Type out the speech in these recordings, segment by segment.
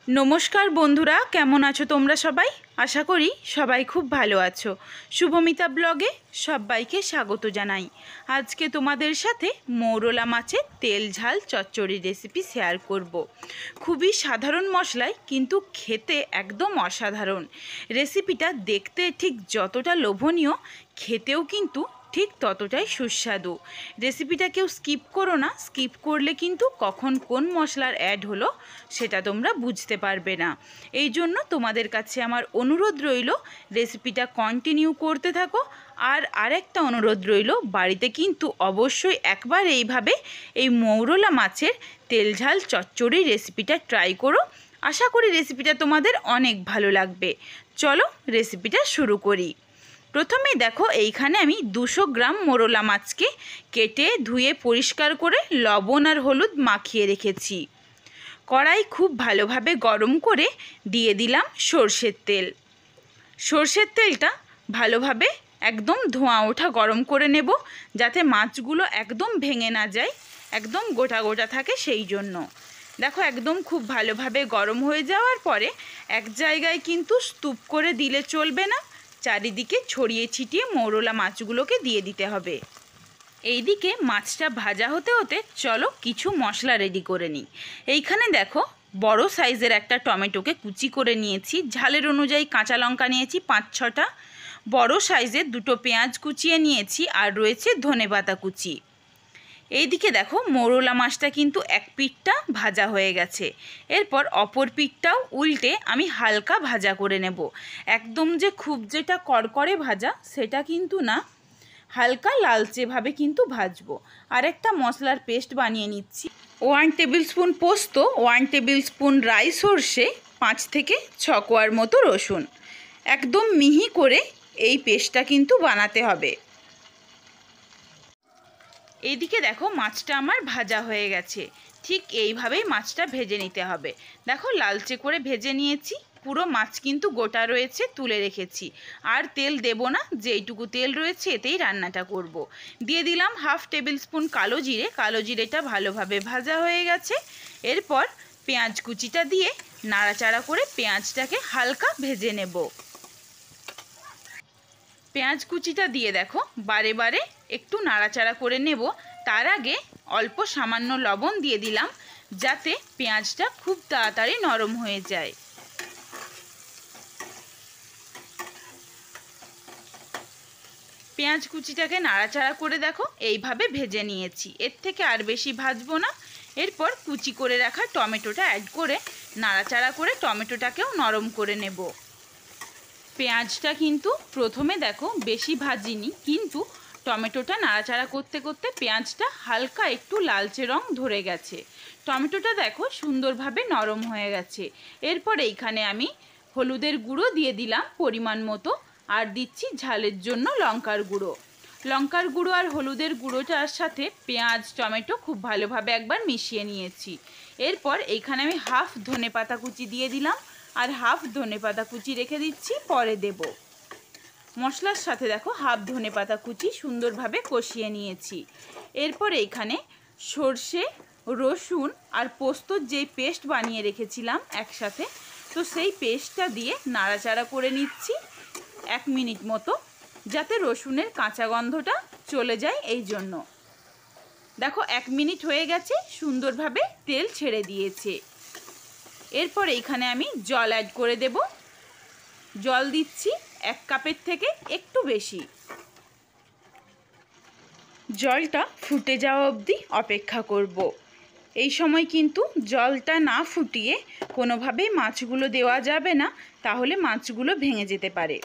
নমস্কার বন্ধুরা, কেমন আছো তোমরা সবাই? আশা করি সবাই খুব ভালো আছো। শুভমিতা ব্লগে সবাইকে স্বাগত জানাই। আজকে তোমাদের সাথে মৌরলা মাছের তেল ঝাল চচ্চড়ি রেসিপি শেয়ার করব। খুবই সাধারণ মশলায় কিন্তু খেতে একদম অসাধারণ। রেসিপিটা দেখতে ঠিক যতটা লোভনীয়, খেতেও কিন্তু ঠিক ততটাই সুস্বাদু। রেসিপিটা কেউ স্কিপ করো না, স্কিপ করলে কিন্তু কখন কোন মশলার অ্যাড হলো সেটা তোমরা বুঝতে পারবে না। এই জন্য তোমাদের কাছে আমার অনুরোধ রইল, রেসিপিটা কন্টিনিউ করতে থাকো। আর আরেকটা অনুরোধ রইল, বাড়িতে কিন্তু অবশ্যই একবার এইভাবে এই মৌরলা মাছের তেল ঝাল চচ্চড়ি রেসিপিটা ট্রাই করো। আশা করি রেসিপিটা তোমাদের অনেক ভালো লাগবে। চলো রেসিপিটা শুরু করি। প্রথমে দেখো, এইখানে আমি 200 গ্রাম মোরলা মাছকে কেটে ধুয়ে পরিষ্কার করে লবণ আর হলুদ মাখিয়ে রেখেছি। কড়াই খুব ভালোভাবে গরম করে দিয়ে দিলাম সর্ষের তেল। সর্ষের তেলটা ভালোভাবে একদম ধোঁয়া ওঠা গরম করে নেব, যাতে মাছগুলো একদম ভেঙে না যায়, একদম গোটা গোটা থাকে সেই জন্য। দেখো, একদম খুব ভালোভাবে গরম হয়ে যাওয়ার পরে এক জায়গায় কিন্তু স্তূপ করে দিলে চলবে না, চারিদিকে ছড়িয়ে ছিটিয়ে মৌরলা মাছগুলোকে দিয়ে দিতে হবে। এইদিকে মাছটা ভাজা হতে হতে চলো কিছু মশলা রেডি করে নিই। এইখানে দেখো, বড় সাইজের একটা টমেটোকে কুচি করে নিয়েছি। ঝালের অনুযায়ী কাঁচা লঙ্কা নিয়েছি 5-6টা, বড় সাইজের 2টো পেঁয়াজ কুচিয়ে নিয়েছি, আর রয়েছে ধনেপাতা কুচি। এইদিকে দেখো, মৌরলা মাছটা কিন্তু এক পিঠটা ভাজা হয়ে গেছে। এরপর অপর পিঠটাও উল্টে আমি হালকা ভাজা করে নেব। একদম যে খুব যেটা কড়কড়ে ভাজা সেটা কিন্তু না, হালকা লালচেভাবে কিন্তু ভাজবো। আর একটা মশলার পেস্ট বানিয়ে নিচ্ছি। 1 টেবিল স্পুন পোস্ত, 1 টেবিল স্পুন রাই সর্ষে, 5 থেকে 6 কোয়ার মতো রসুন। একদম মিহি করে এই পেস্টটা কিন্তু বানাতে হবে। এইদিকে দেখো, মাছটা আমার ভাজা হয়ে গেছে। ঠিক এইভাবেই মাছটা ভেজে নিতে হবে। দেখো, লালচে করে ভেজে নিয়েছি। পুরো মাছ কিন্তু গোটা রয়েছে, তুলে রেখেছি। আর তেল দেব না, যেইটুকু তেল রয়েছে এতেই রান্নাটা করব। দিয়ে দিলাম 1/2 টেবিল স্পুন কালো জিরে। কালো জিরেটা ভালোভাবে ভাজা হয়ে গেছে। এরপর পেঁয়াজ কুচিটা দিয়ে নাড়াচাড়া করে পেঁয়াজটাকে হালকা ভেজে নেব। পেঁয়াজ কুচিটা দিয়ে দেখো বারে বারে একটু নাড়াচাড়া করে নেব। তার আগে অল্প সামান্য লবণ দিয়ে দিলাম, যাতে পেঁয়াজটা খুব তাড়াতাড়ি নরম হয়ে যায়। পেঁয়াজ কুচিটাকে নাড়াচাড়া করে দেখো এইভাবে ভেজে নিয়েছি। এর থেকে আর বেশি ভাজবো না। এরপর কুচি করে রাখা টমেটোটা অ্যাড করে নাড়াচাড়া করে টমেটোটাকেও নরম করে নেব। পেঁয়াজটা কিন্তু প্রথমে দেখো বেশি ভাজিনি, কিন্তু টমেটোটা নাড়াচাড়া করতে করতে পেঁয়াজটা হালকা একটু লালচে রং ধরে গেছে। টমেটোটা দেখো সুন্দরভাবে নরম হয়ে গেছে। এরপর এইখানে আমি হলুদের গুঁড়ো দিয়ে দিলাম পরিমাণ মতো, আর দিচ্ছি ঝালের জন্য লঙ্কার গুঁড়ো। লঙ্কার গুঁড়ো আর হলুদের গুঁড়োটার সাথে পেঁয়াজ টমেটো খুব ভালোভাবে একবার মিশিয়ে নিয়েছি। এরপর এইখানে আমি 1/2 ধনেপাতা কুচি দিয়ে দিলাম, আর 1/2 ধনেপাতা কুচি রেখে দিচ্ছি, পরে দেব। মশলার সাথে দেখো 1/2 ধনেপাতা কুচি সুন্দরভাবে কষিয়ে নিয়েছি। এরপর এইখানে সর্ষে, রসুন আর পোস্তর যেই পেস্ট বানিয়ে রেখেছিলাম একসাথে, তো সেই পেস্টটা দিয়ে নাড়াচাড়া করে নিচ্ছি 1 মিনিট মতো, যাতে রসুনের কাঁচা গন্ধটা চলে যায়। এই জন্য দেখো 1 মিনিট হয়ে গেছে, সুন্দরভাবে তেল ছেড়ে দিয়েছে। এরপর এইখানে আমি জল অ্যাড করে দেব। জল দিচ্ছি 1 কাপের থেকে একটু বেশি। জলটা ফুটে যাওয়া অবধি অপেক্ষা করব। এই সময় কিন্তু জলটা না ফুটিয়ে কোনোভাবেই মাছগুলো দেওয়া যাবে না, তাহলে মাছগুলো ভেঙে যেতে পারে।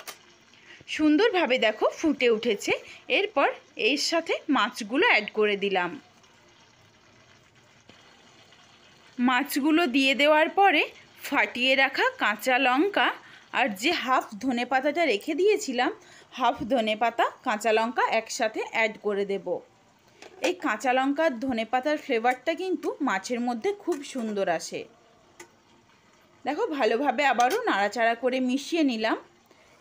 সুন্দরভাবে দেখো ফুটে উঠেছে। এরপর এর সাথে মাছগুলো অ্যাড করে দিলাম। মাছগুলো দিয়ে দেওয়ার পরে ফাটিয়ে রাখা কাঁচা লঙ্কা আর যে 1/2 ধনেপাতাটা রেখে দিয়েছিলাম, 1/2 ধনেপাতা কাঁচা লঙ্কা একসাথে অ্যাড করে দেব। এই কাঁচা লঙ্কার ধনেপাতার ফ্লেভারটা কিন্তু মাছের মধ্যে খুব সুন্দর আসে। দেখো ভালোভাবে আবারও নাড়াচাড়া করে মিশিয়ে নিলাম।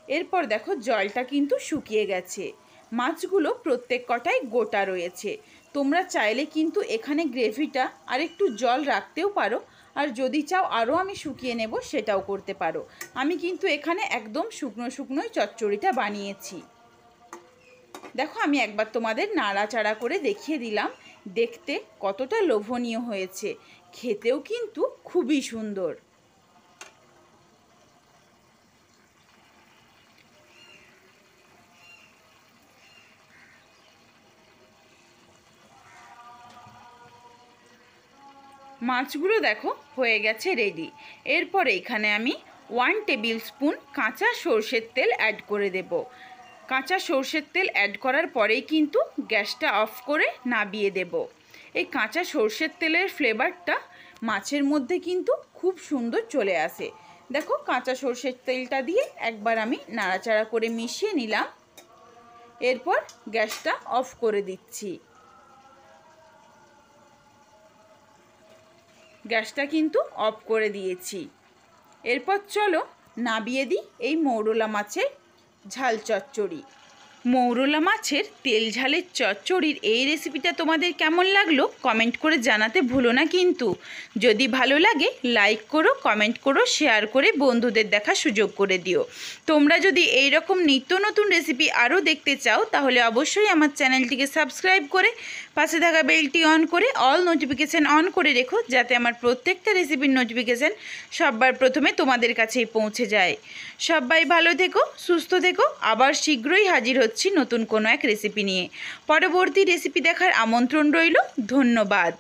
এরপর দেখো জলটা কিন্তু শুকিয়ে গেছে। মাছগুলো প্রত্যেক কটাই গোটা রয়েছে। তোমরা চাইলে কিন্তু এখানে গ্রেভিটা আর একটু জল রাখতেও পারো। আর যদি চাও আরও আমি শুকিয়ে নেব সেটাও করতে পারো। আমি কিন্তু এখানে একদম শুকনো শুকনোই চচ্চড়িটা বানিয়েছি। দেখো আমি একবার তোমাদের নাড়াচাড়া করে দেখিয়ে দিলাম, দেখতে কতটা লোভনীয় হয়েছে, খেতেও কিন্তু খুবই সুন্দর। মাছগুলো দেখো হয়ে গেছে রেডি। এরপরে এখানে আমি 1 টেবিল স্পুন কাঁচা সর্ষের তেল অ্যাড করে দেব। কাঁচা সর্ষের তেল অ্যাড করার পরেই কিন্তু গ্যাসটা অফ করে নামিয়ে দেব। এই কাঁচা সর্ষের তেলের ফ্লেভারটা মাছের মধ্যে কিন্তু খুব সুন্দর চলে আসে। দেখো কাঁচা সর্ষের তেলটা দিয়ে একবার আমি নাড়াচাড়া করে মিশিয়ে নিলাম, এরপর গ্যাসটা অফ করে দিচ্ছি। গ্যাসটা কিন্তু অফ করে দিয়েছি। এরপর চলো নামিয়ে দিই এই মৌরলা মাছের ঝাল চচ্চড়ি। মৌরলা মাছের তেল ঝালের চচ্চড়ির এই রেসিপিটা তোমাদের কেমন লাগলো কমেন্ট করে জানাতে ভুলো না কিন্তু। যদি ভালো লাগে লাইক করো, কমেন্ট করো, শেয়ার করে বন্ধুদের দেখার সুযোগ করে দিও। তোমরা যদি এই রকম নিত্য নতুন রেসিপি আরও দেখতে চাও তাহলে অবশ্যই আমার চ্যানেলটিকে সাবস্ক্রাইব করে পাশে থাকা বেলটি অন করে অল নোটিফিকেশান অন করে রেখো, যাতে আমার প্রত্যেকটা রেসিপির নোটিফিকেশান সবার প্রথমে তোমাদের কাছেই পৌঁছে যায়। সবাই ভালো থেকো, সুস্থ থেকো। আবার শীঘ্রই হাজির হচ্ছি নতুন কোনো এক রেসিপি নিয়ে। পরবর্তী রেসিপি দেখার আমন্ত্রণ রইল। ধন্যবাদ।